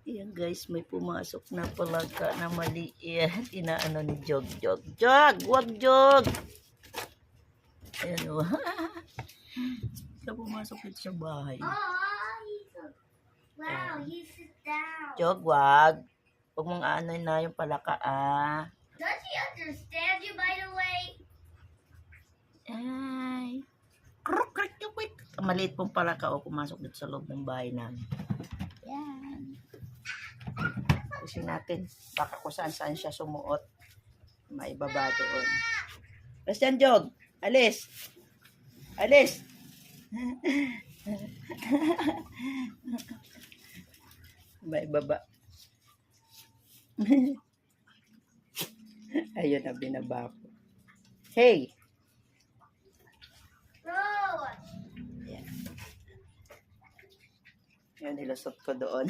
Ayan guys, may pumasok na palaka na maliit. Inaano ni Jog. Jog! Jog! Wag Jog! Ayan o. Ika pumasok dito sa bahay. Wow, he sit down. Jog, wag. Huwag mong aanoy na yung palaka Does he understand you, by the way? Ay. Kruk, kruk, kruk. Maliit pong palaka o pumasok dito sa loob ng bahay namin. Yan. Pusin natin. Baka kung saan siya sumuot. May baba doon. Basta yan, Jog. Alis. Alis. May baba. Ayun na binaba ko. Hey! Bro! Yan. Yun, nilusot ko doon.